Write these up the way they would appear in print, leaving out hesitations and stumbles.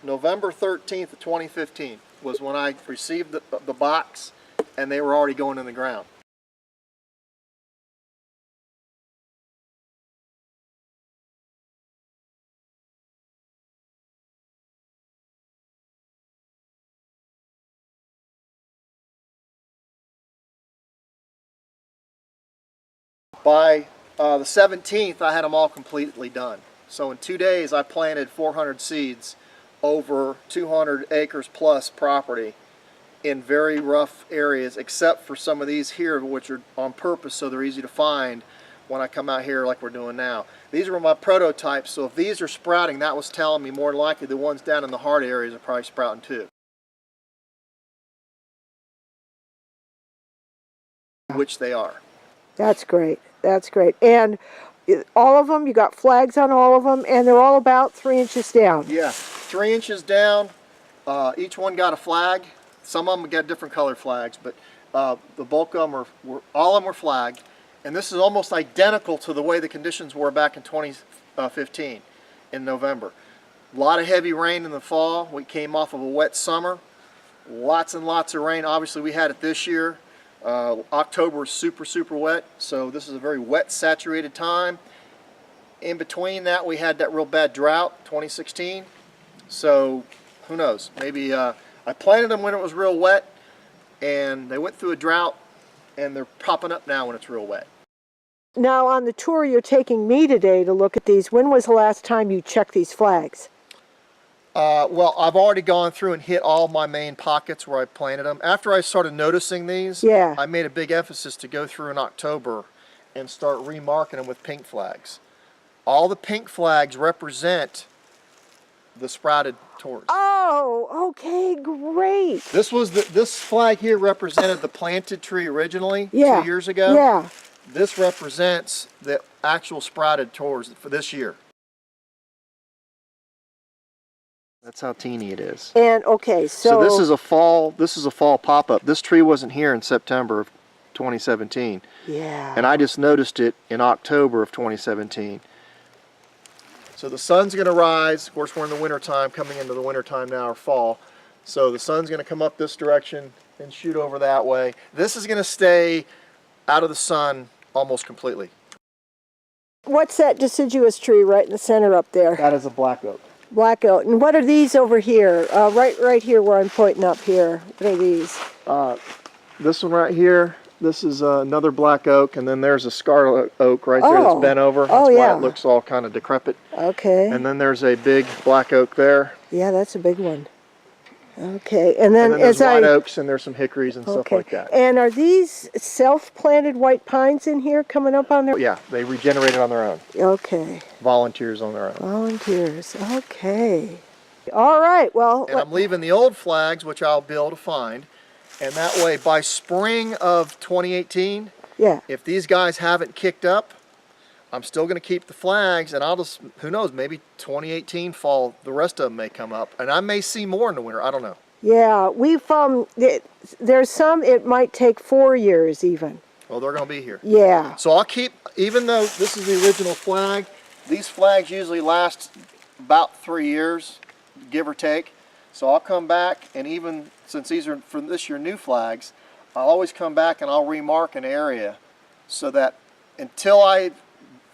November 13th of 2015 was when I received the box, and they were already going in the ground. By the 17th, I had them all completely done. So in 2 days, I planted 400 seeds over 200 acres plus property in very rough areas, except for some of these here, which are on purpose so they're easy to find when I come out here like we're doing now. These were my prototypes, so if these are sprouting, that was telling me more than likely the ones down in the hard areas are probably sprouting too. Which they are. That's great. That's great. And all of them, you got flags on all of them, and they're all about 3 inches down. Yeah, 3 inches down. Each one got a flag. Some of them got different colored flags, but the bulk of them all of them were flagged. And this is almost identical to the way the conditions were back in 2015 in November. A lot of heavy rain in the fall. We came off of a wet summer. Lots and lots of rain. Obviously, we had it this year. October is super wet, so this is a very wet, saturated time. In between that, we had that real bad drought, 2016. So who knows? Maybe I planted them when it was real wet, and they went through a drought, and they're popping up now when it's real wet. Now, on the tour you're taking me today to look at these, when was the last time you checked these flags? Well, I've already gone through and hit all my main pockets where I planted them. After I started noticing these, yeah, I made a big emphasis to go through in October and start remarking them with pink flags. All the pink flags represent the sprouted tours. Oh, okay, great. This flag here represented the planted tree originally 2 years ago. Yeah. This represents the actual sprouted tours for this year. That's how teeny it is. And okay, so this is a fall pop-up. This tree wasn't here in September of 2017. Yeah. And I just noticed it in October of 2017. So the sun's going to rise. Of course, we're in the winter time, coming into the winter time now, or fall. So the sun's going to come up this direction and shoot over that way. This is going to stay out of the sun almost completely. What's that deciduous tree right in the center up there? That is a black oak. Black oak. And what are these over here? Right here where I'm pointing up here. What are these? This one right here, this is another black oak, and then there's a scarlet oak right there that's bent over. That's why it looks all kind of decrepit. Okay. And then there's a big black oak there. Yeah, that's a big one. Okay, and then there's white oaks, and there's some hickories and stuff like that. And are these self-planted white pines in here coming up on their... Yeah, they regenerated on their own. Okay. Volunteers on their own. Volunteers, okay. All right, well... And I'm leaving the old flags, which I'll be able to find, and that way by spring of 2018, if these guys haven't kicked up, I'm still going to keep the flags, and I'll just, who knows, maybe 2018 fall, the rest of them may come up, and I may see more in the winter, I don't know. Yeah, we've, there's some, it might take 4 years even. Well, they're going to be here. Yeah. So I'll keep, even though this is the original flag, these flags usually last about 3 years, give or take. So I'll come back, and even since these are for this year new flags, I'll always come back and I'll remark an area so that until I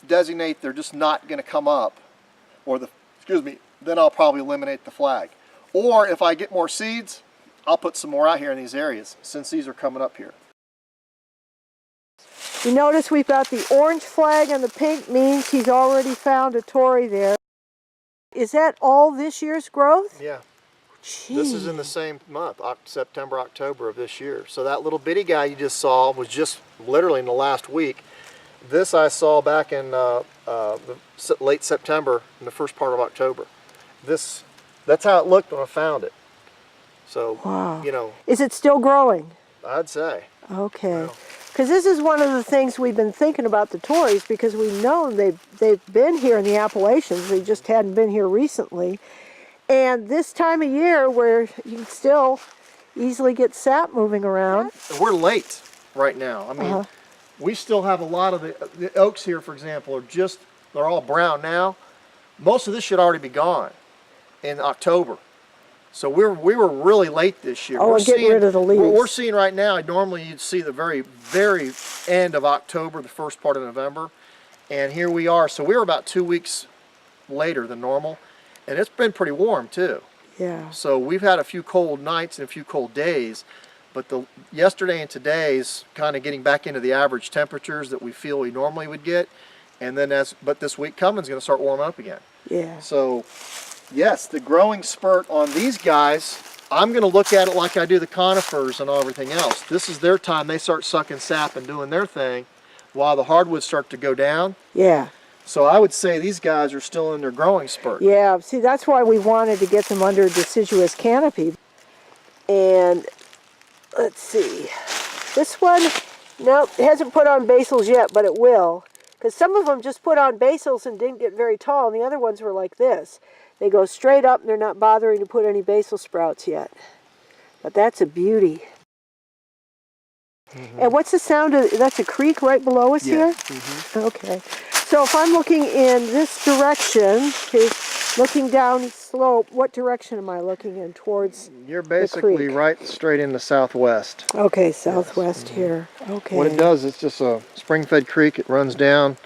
designate they're just not going to come up, or then I'll probably eliminate the flag. Or if I get more seeds, I'll put some more out here in these areas since these are coming up here. You notice we've got the orange flag, and the pink means he's already found a Torrey there. Is that all this year's growth? Yeah. Jeez. This is in the same month, September, October of this year. So that little bitty guy you just saw was just literally in the last week. This I saw back in late September, in the first part of October. That's how it looked when I found it. So, wow. You know. Is it still growing? I'd say. Okay. Because this is one of the things we've been thinking about the Torreys, because we know they've been here in the Appalachians. They just hadn't been here recently. And this time of year where you can still easily get sap moving around. We're late right now. I mean, we still have a lot of the oaks here, for example, they're all brown now. Most of this should already be gone in October. So we were really late this year. Oh, we're getting rid of the leaves. We're seeing right now, normally you'd see the very end of October, the first part of November. And here we are. So we were about 2 weeks later than normal. And it's been pretty warm too. Yeah. So we've had a few cold nights and a few cold days. But yesterday and today's kind of getting back into the average temperatures that we feel we normally would get. And then but this week coming is going to start warming up again. Yeah. So yes, the growing spurt on these guys, I'm going to look at it like I do the conifers and everything else. This is their time. They start sucking sap and doing their thing while the hardwoods start to go down. Yeah. So I would say these guys are still in their growing spurt. Yeah, see, that's why we wanted to get them under deciduous canopy. And let's see, this one, nope, it hasn't put on basils yet, but it will. Because some of them just put on basils and didn't get very tall, and the other ones were like this. They go straight up and they're not bothering to put any basil sprouts yet. But that's a beauty. And what's the sound of, that's a creek right below us here? Okay. So if I'm looking in this direction, looking down slope, what direction am I looking in towards? You're basically the creek? right straight in the southwest. Okay, southwest here. Okay. What it does, it's just a spring-fed creek. It runs down,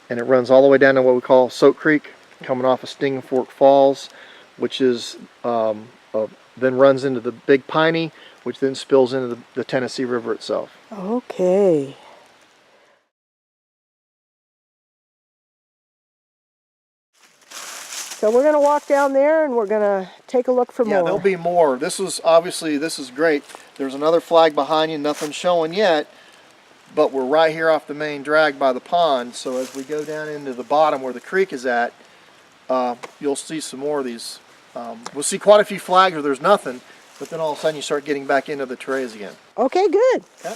and it runs all the way down to what we call Soak Creek, coming off of Stinging Fork Falls, which is then runs into the Big Piney, which then spills into the Tennessee River itself. Okay. So we're going to walk down there and we're going to take a look for more. Yeah, there'll be more. This is great. There's another flag behind you, nothing showing yet, but we're right here off the main drag by the pond. So as we go down into the bottom where the creek is at, you'll see some more of these. We'll see quite a few flags where there's nothing, but then all of a sudden you start getting back into the Torreyas again. Okay, good. Okay.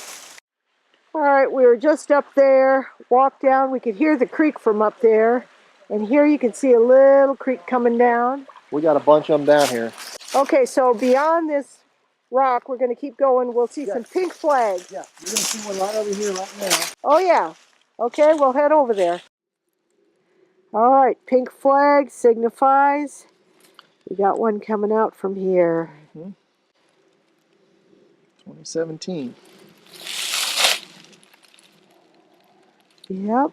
All right, we were just up there, walked down. We could hear the creek from up there. And here you can see a little creek coming down. We got a bunch of them down here. Okay, so beyond this rock, we're going to keep going. We'll see some pink flags. Yeah, you're going to see one right over here right now. Oh, yeah. Okay, we'll head over there. All right, pink flag signifies we got one coming out from here. 2017. Yep.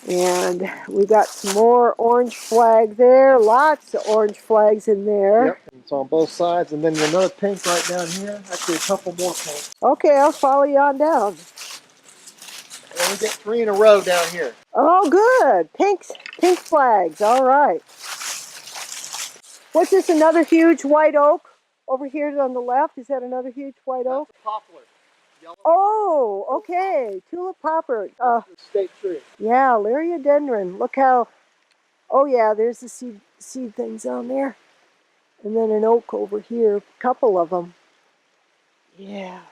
And we got some more orange flag there. Lots of orange flags in there. Yep, it's on both sides. And then another pink right down here. Actually, a couple more pinks. Okay, I'll follow you on down. And we get 3 in a row down here. Oh, good. Pink flags. All right. What's this, another huge white oak over here on the left? Is that another huge white oak? That's a poplar. Yellow. Oh, okay. Tulip poplar. State tree. Yeah, Liriodendron. Look how, oh yeah, there's the seed things on there. And then an oak over here, a couple of them. Yeah.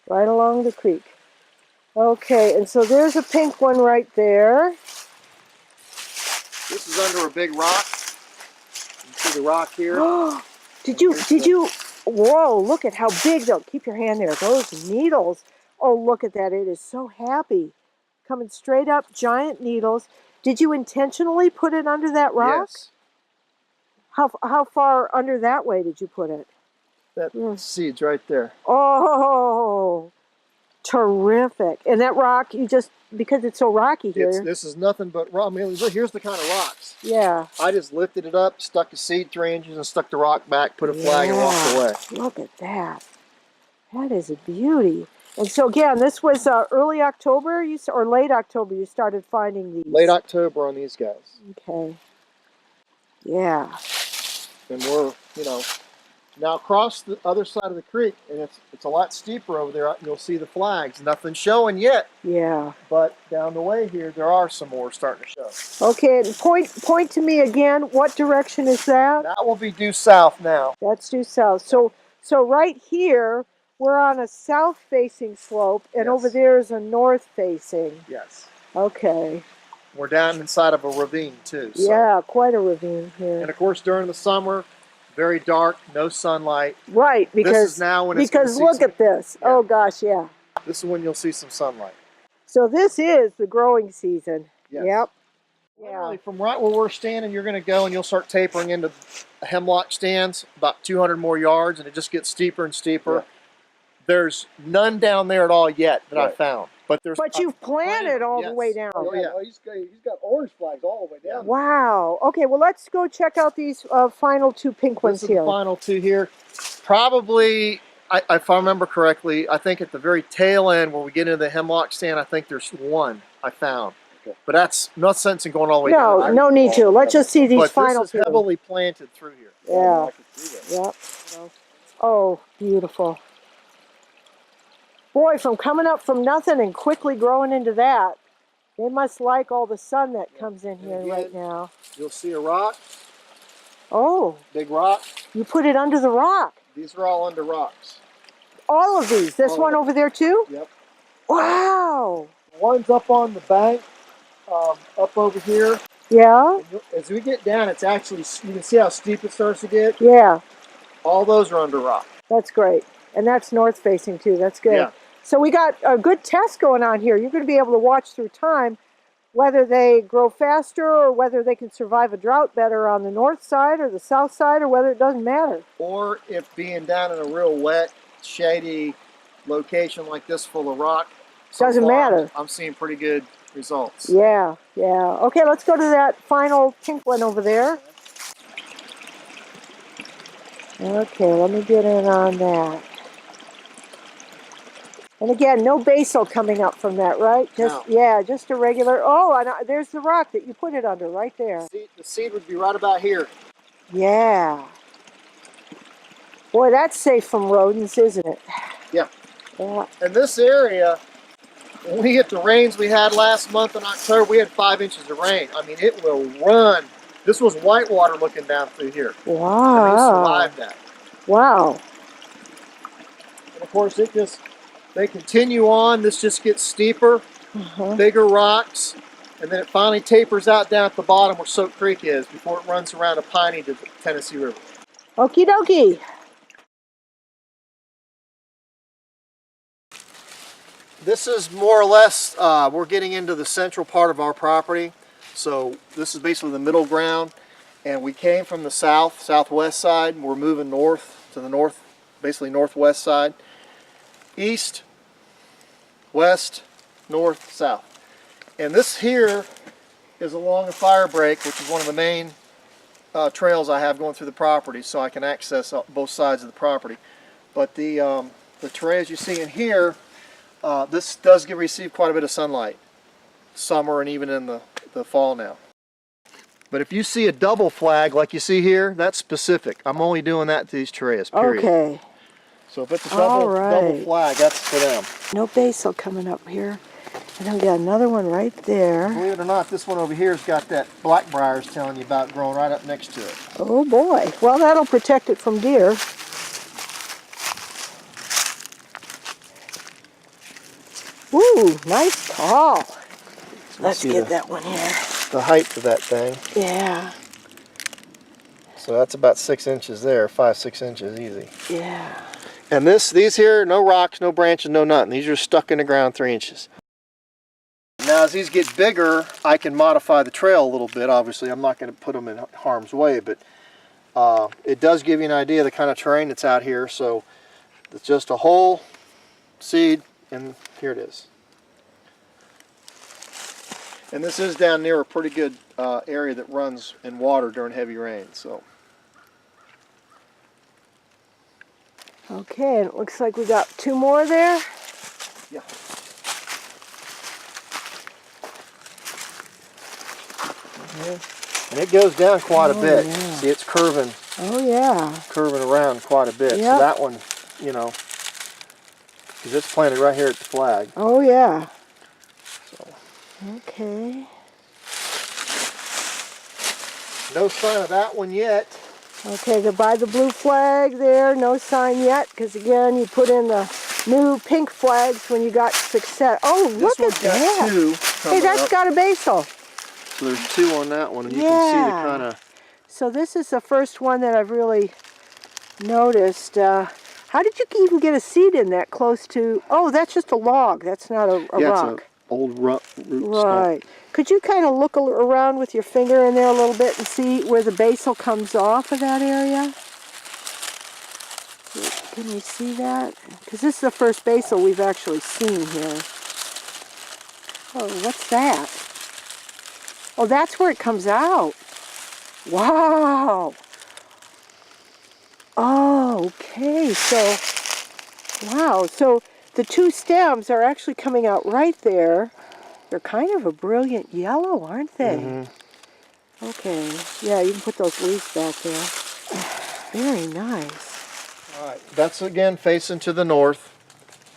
Right along the creek. Okay, and so there's a pink one right there. This is under a big rock. You see the rock here? Did you, whoa, look at how big though. Keep your hand there. Those needles. Oh, look at that. It is so happy. Coming straight up, giant needles. Did you intentionally put it under that rock? Yes. How far under that way did you put it? That seed's right there. Oh, terrific. And that rock, you just, because it's so rocky here. This is nothing but rock. I mean, look, here's the kind of rocks. Yeah. I just lifted it up, stuck a seed 3 inches, and stuck the rock back, put a flag, and walked away. Look at that. That is a beauty. And so again, this was early October, or late October, you started finding these. Late October on these guys. Okay. Yeah. And we're, now across the other side of the creek, and it's a lot steeper over there. You'll see the flags. Nothing showing yet. Yeah. But down the way here, there are some more starting to show. Okay, and point to me again. What direction is that? That will be due south now. That's due south. So right here, we're on a south-facing slope, and over there is a north-facing. Yes. Okay. We're down inside of a ravine too. So. Yeah, quite a ravine here. And of course, during the summer, very dark, no sunlight. Right, because this is now when it's because look at this. Yeah. Oh gosh, yeah. This is when you'll see some sunlight. So this is the growing season. Yes. Yep. Literally from right where we're standing, you're going to go and you'll start tapering into hemlock stands, about 200 more yards, and it just gets steeper and steeper. Yeah. There's none down there at all yet that I found. But you've planted all the way down. Oh yeah, he's got orange flags all the way down. Wow. Okay, well let's go check out these final two pink ones This is here. the final two here. Probably, if I remember correctly, I think at the very tail end where we get into the hemlock stand, I think there's one I found. Okay. But that's no sense in going all the way down. No need to. Let's just see these final two. This is heavily planted through here. Yeah. Yep. Oh, beautiful. Boy, from coming up from nothing and quickly growing into that, they must like all the sun that comes in here right now. You'll see a rock. Oh. Big rock. You put it under the rock. These are all under rocks. All of these. This one over there too? Yep. Wow. One's up on the bank, up over here. Yeah. As we get down, it's actually, you can see how steep it starts to get. Yeah. All those are under rock. That's great. And that's north facing too. That's good. Yeah. So we got a good test going on here. You're going to be able to watch through time whether they grow faster or whether they can survive a drought better on the north side or the south side, or whether it doesn't matter. Or if being down in a real wet, shady location like this full of rock, doesn't matter. I'm seeing pretty good results. Yeah, yeah. Okay, let's go to that final pink one over there. Okay, let me get in on that. And again, no basal coming up from that, right? Just No. Yeah, just a regular. Oh, and there's the rock that you put it under right there. The seed would be right about here. Yeah. Boy, that's safe from rodents, isn't it? Yeah. Yeah. In this area, when we get the rains we had last month in October, we had 5 inches of rain. I mean, it will run. This was whitewater looking down through here. Wow. And they survived that. Wow. And of course, they continue on. This just gets steeper, bigger rocks, and then it finally tapers out down at the bottom where Soap Creek is before it runs around a Piney to the Tennessee River. Okie dokie. This is more or less, we're getting into the central part of our property. So this is basically the middle ground. And we came from the southwest side. We're moving north to the north, basically northwest side. East, west, north, south. And this here is along a fire break, which is one of the main trails I have going through the property, so I can access both sides of the property. But the terrain, as you see in here, this does receive quite a bit of sunlight, summer and even in the fall now. But if you see a double flag like you see here, that's specific. I'm only doing that to these terrarias, period. Okay. So if it's a double flag, that's for them. No basal coming up here. And then we got another one right there. Believe it or not, this one over here has got that blackbriar I was telling you about growing right up next to it. Oh boy. Well, that'll protect it from deer. Ooh, nice tall. Let's get that one here. The height of that thing. Yeah. So that's about 6 inches there, 5-6 inches easy. Yeah. And these here, no rocks, no branches, no nothing. These are stuck in the ground 3 inches. Now as these get bigger, I can modify the trail a little bit. Obviously, I'm not going to put them in harm's way, but it does give you an idea of the kind of terrain that's out here. So it's just a whole seed, and here it is. And this is down near a pretty good area that runs in water during heavy rain. So. Okay, and it looks like we got 2 more there. Yeah. And it goes down quite a bit. Yeah. See, it's curving. Oh yeah. Curving around quite a bit. Yep. So that one, you know, because it's planted right here at the flag. Oh yeah. So. Okay. No sign of that one yet. Okay, goodbye the blue flag there. No sign yet, because again, you put in the new pink flags when you got success. Oh, look at that. Two Hey, that's up. got a basal. So there's 2 on that one, and you can see the kind of. So this is the first one that I've really noticed. How did you even get a seed in that close to? Oh, that's just a log. That's not a rock. It's an old root Right. Could you kind of look around with your finger in there a little bit and see where the basal comes off of that area? Can you see that? Because this is the first basal we've actually seen here. Oh, what's that? Oh, that's where it comes out. Wow. Oh, okay. So, wow. So the two stems are actually coming out right there. They're kind of a brilliant yellow, aren't they? Mm-hmm. Okay. Yeah, you can put those leaves back there. Very nice. All right, that's again facing to the north.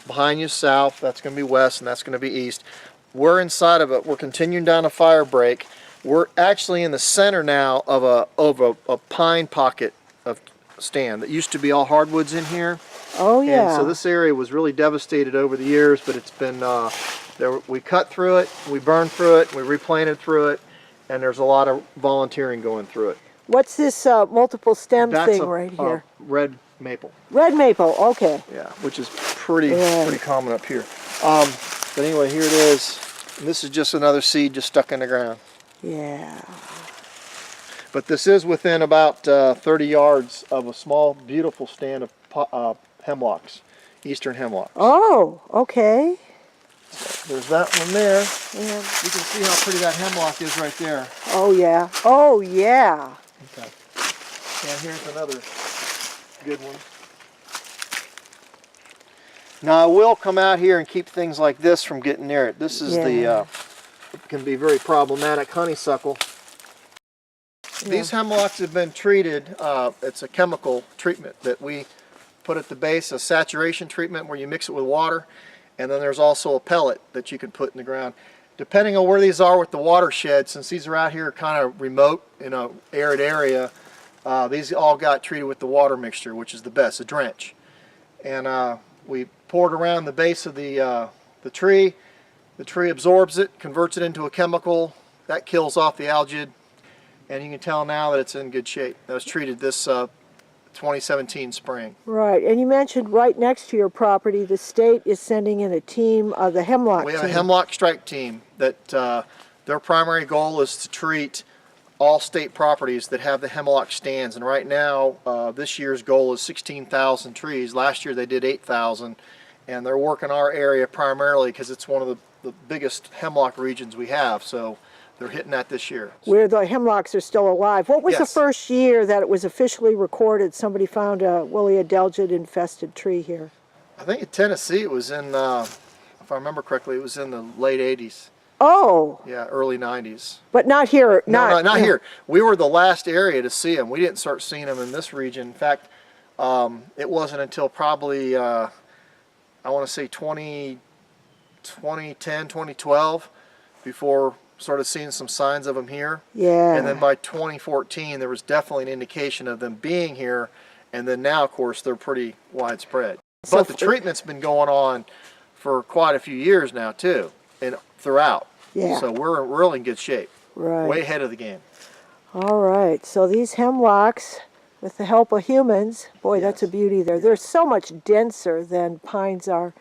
Behind you south, that's going to be west, and that's going to be east. We're inside of it. We're continuing down a fire break. We're actually in the center now of a pine pocket of stand that used to be all hardwoods in here. Oh yeah. And so this area was really devastated over the years, but it's been we cut through it, we burned through it, we replanted through it, and there's a lot of volunteering going through it. What's this multiple stem That's thing a right here? Red maple. Red maple. Okay. Yeah, which is pretty Right. common up here. But anyway, here it is. And this is just another seed just stuck in the ground. Yeah. But this is within about 30 yards of a small, beautiful stand of hemlocks, eastern hemlocks. Oh, okay. So there's that one there. Yeah. You can see how pretty that hemlock is right there. Oh yeah. Oh yeah. Okay. And here's another good one. Now I will come out here and keep things like this from getting near it. This is the can be very problematic honeysuckle. Yeah. These hemlocks have been treated. It's a chemical treatment that we put at the base, a saturation treatment where you mix it with water, and then there's also a pellet that you can put in the ground. Depending on where these are with the watershed, since these are out here kind of remote in an arid area, these all got treated with the water mixture, which is the best, a drench. And we pour it around the base of the tree. The tree absorbs it, converts it into a chemical that kills off the algae, and you can tell now that it's in good shape. That was treated this 2017 spring. Right. And you mentioned right next to your property, the state is sending in a team of the hemlock We team. have a hemlock strike team that their primary goal is to treat all state properties that have the hemlock stands. And right now, this year's goal is 16,000 trees. Last year they did 8,000, and they're working our area primarily because it's one of the biggest hemlock regions we have. So they're hitting that this year. Where the hemlocks are still alive. What was the Yes. first year that it was officially recorded somebody found a woolly adelgid infested tree here? I think in Tennessee it was in, if I remember correctly, it was in the late 80s. Oh, Yeah, early 90s. but not here. No, not here. We were the last area to see them. We didn't start seeing them in this region. In fact, it wasn't until probably, I want to say 2010, 2012, before started seeing some signs of them here. Yeah. And then by 2014, there was definitely an indication of them being here. And then now, of course, they're pretty widespread. So But the treatment's been going on for quite a few years now, too, and throughout. Yeah. So we're really in good shape. Right. Way ahead of the game. All right. So these hemlocks, with the help of humans, boy, that's a beauty there. They're so much denser than pines are.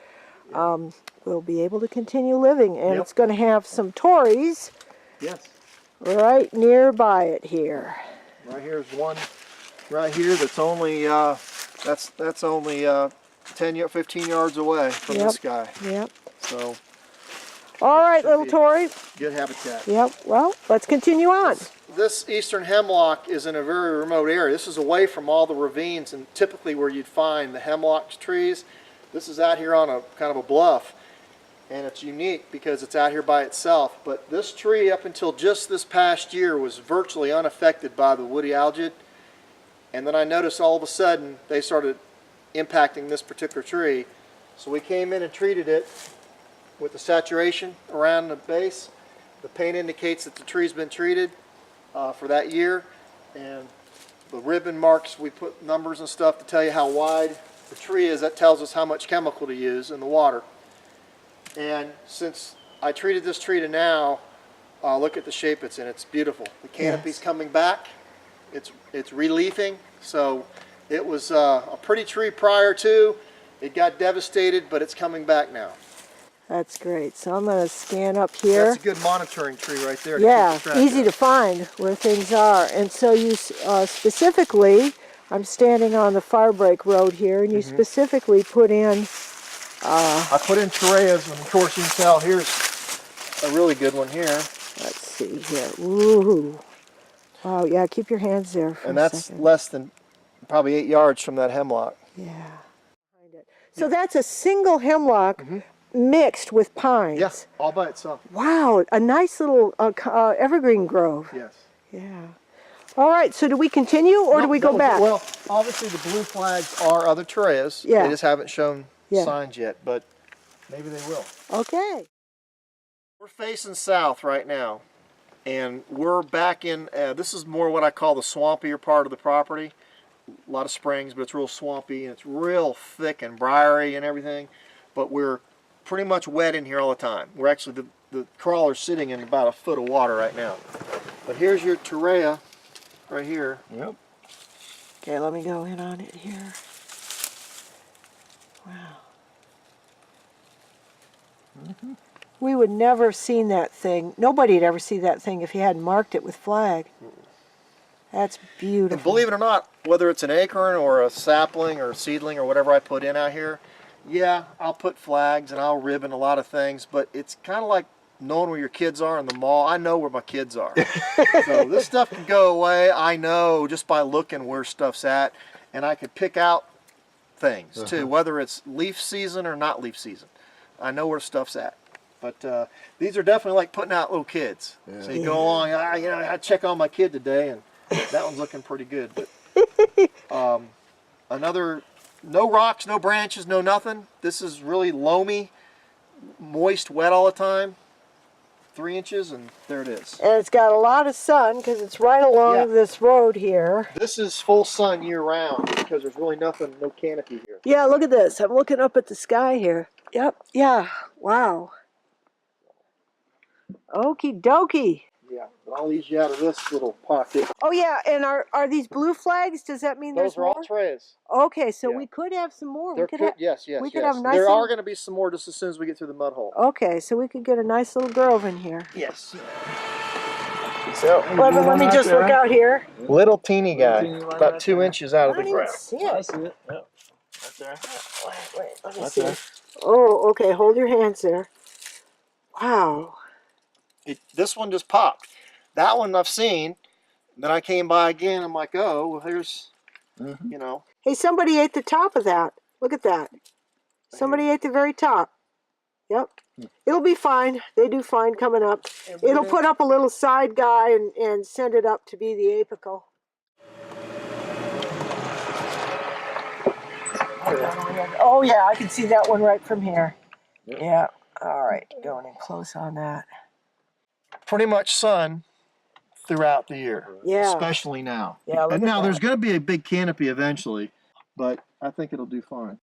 We'll be able to continue living, and Yep. it's going to have some Tories Yes. right nearby it here. Right here's one right here that's only that's only 15 yards away from Yep. this guy. Yep. So All right, Should little be. Tory. good habitat. Yep. Well, let's continue on. This eastern hemlock is in a very remote area. This is away from all the ravines and typically where you'd find the hemlock trees. This is out here on a kind of a bluff, and it's unique because it's out here by itself. But this tree, up until just this past year, was virtually unaffected by the woody algae. And then I noticed all of a sudden they started impacting this particular tree. So we came in and treated it with the saturation around the base. The paint indicates that the tree's been treated for that year, and the ribbon marks, we put numbers and stuff to tell you how wide the tree is. That tells us how much chemical to use in the water. And since I treated this tree to now, look at the shape it's in. It's beautiful. The canopy's coming back. It's reliefing. So it was a pretty tree prior to. It got devastated, but it's coming back now. That's great. So I'm going to scan up here. That's a good monitoring tree right there. Yeah, To keep easy to track find where things are. And so you specifically, I'm standing on the Firebreak Road here, and you specifically put in... I put in Torreyas, and of course you can tell here's a really good one here. Let's see here. Ooh. Wow, yeah, keep your hands there for And a that's second. less than probably 8 yards from that hemlock. Yeah. So that's a single hemlock mixed with pines. Yeah, all by itself. Wow, a nice little evergreen grove. Yes. Yeah. All right, so do we continue or do we go back? Well, obviously the blue flags are other Torreyas. Yeah. They just haven't shown signs yet, but maybe they will. Okay. We're facing south right now, and we're back in, this is more what I call the swampier part of the property. A lot of springs, but it's real swampy, and it's real thick and briary and everything, but we're pretty much wet in here all the time. We're actually, the crawler's sitting in about a foot of water right now. But here's your Torreya right here. Yep. Okay, let me go in on it here. Wow. We would never have seen that thing. Nobody'd ever see that thing if you hadn't marked it with flag. That's beautiful. And believe it or not, whether it's an acorn or a sapling or a seedling or whatever I put in out here, yeah, I'll put flags and I'll ribbon a lot of things, but it's kind of like knowing where your kids are in the mall. I know where my kids are. So this stuff can go away, I know, just by looking where stuff's at, and I could pick out things too, whether it's leaf season or not leaf season. I know where stuff's at. But these are definitely like putting out little kids. Yeah. So you go along, you know, I check on my kid today, and that one's looking pretty good. But another, no rocks, no branches, no nothing. This is really loamy, moist, wet all the time. 3 inches, and there it is. And it's got a lot of sun because it's right along this road here. This is full sun year round because there's really nothing, no canopy here. Yeah, look at this. I'm looking up at the sky here. Yep, yeah, wow. Okie dokie. Yeah, but I'll lead you out of this little pocket. Oh yeah, and are these blue flags? Does that mean Those there's are more? all trays. Okay, so Yeah. we could have some more. There we could could, have, yes, we could have a nice there little... are going to be some more just as soon as we get through the mud hole. Okay, so we could get a nice little grove in here. Yes. So Let me just look out here. little teeny guy, about 2 inches out of I the don't even ground. see I it. see it. Yep. Right there. Wait, let me Right see. there. Oh, okay, hold your hands there. Wow. This one just popped. That one I've seen. Then I came by again. I'm like, oh, well, here's, you know. Hey, somebody ate the top of that. Look at that. Somebody ate the very top. Yep. It'll be fine. They do fine coming up. It'll put up a little side guy and send it up to be the apical. Oh yeah, I can see that one right from here. Yeah. All right, going in close on that. Pretty much sun throughout the year. Yeah. Especially now. Yeah, look And at now there's that. going to be a big canopy eventually, but I think it'll do fine.